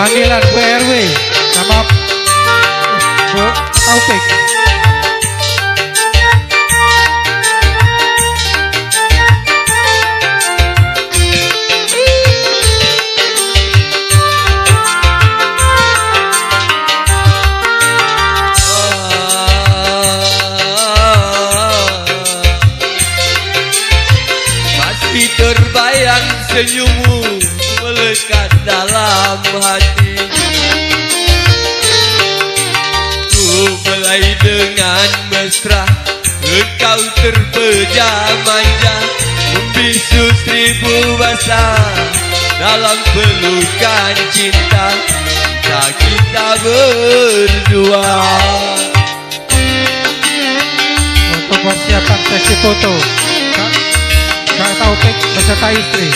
Panggilan PRW nama Bu Taufik. Masih terbayang senyummu melekat dalam hati. Ku belai dengan mesra, engkau terpejam manja, membisu seribu bahasa dalam pelukan cinta. Cinta kita berdua. Untuk persiapan sesi foto Kak Taufik beserta istri.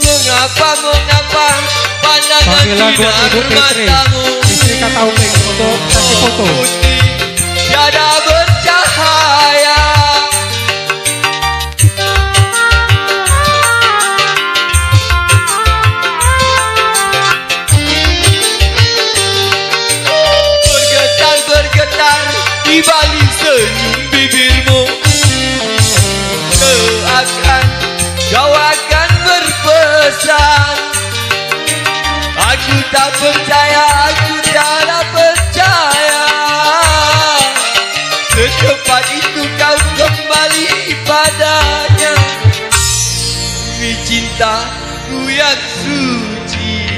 Mengapa pandangan sinar matamu istri Kak Taufik untuk sesi foto. tiada bercahaya. Bergetar-bergetar di balik senyum bibirmu. Kau akan berpesan. Aku tak percaya, aku tiada percaya. Secepat itu kau kembali padanya. Demi cintaku yang suci,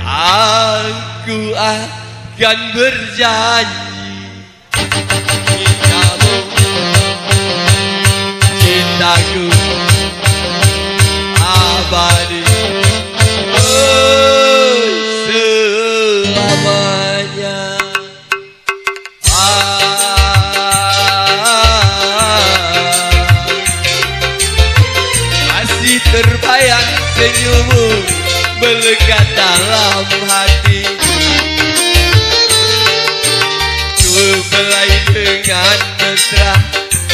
aku akan berjanji. Cintamu, cintaku abadi selamanya. Masih terbayang senyummu melekat dalam hati. Ku belai dengan mesra,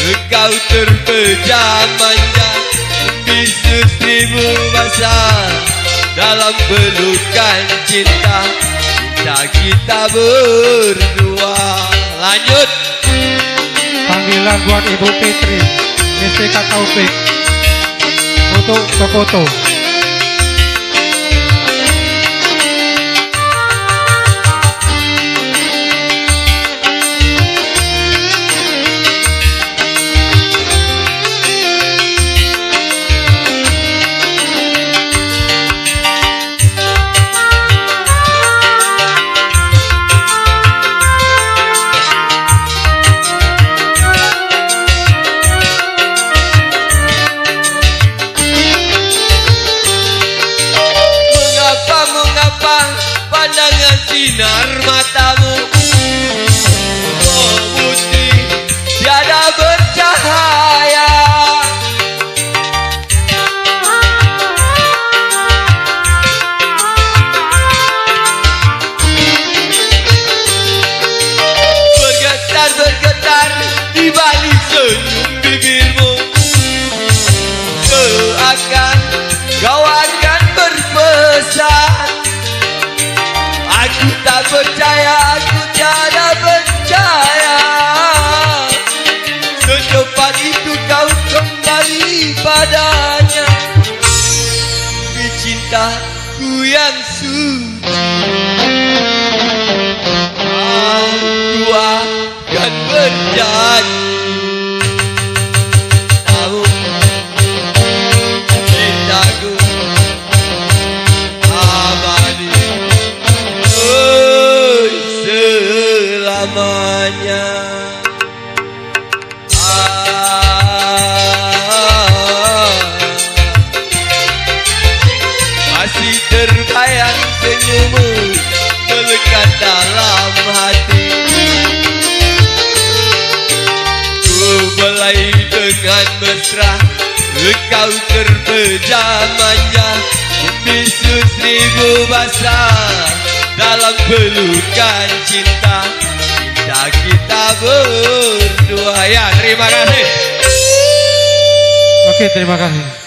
engkau terpejam manja, membisu seribu bahasa dalam pelukan cinta. Cinta kita berdua. Lanjut. Panggilan buat Ibu Fitri, istri Kak Taufik untuk foto. Pandangan sinar matamu, oh putih, tiada bercahaya. Bergetar-bergetar di balik senyum bibirmu. Kau akan berpesan. Aku tak percaya, aku tiada percaya. Secepat itu kau kembali padanya. Demi cintaku yang suci, aku akan berjanji. Cintaku abadi selamanya. Masih senyummu melekat dalam hati. Ku belai dengan mesra, engkau terpejam manja, membisu seribu bahasa dalam pelukan cinta. Cinta kita berdua. Ya, terima kasih. Oke, terima kasih.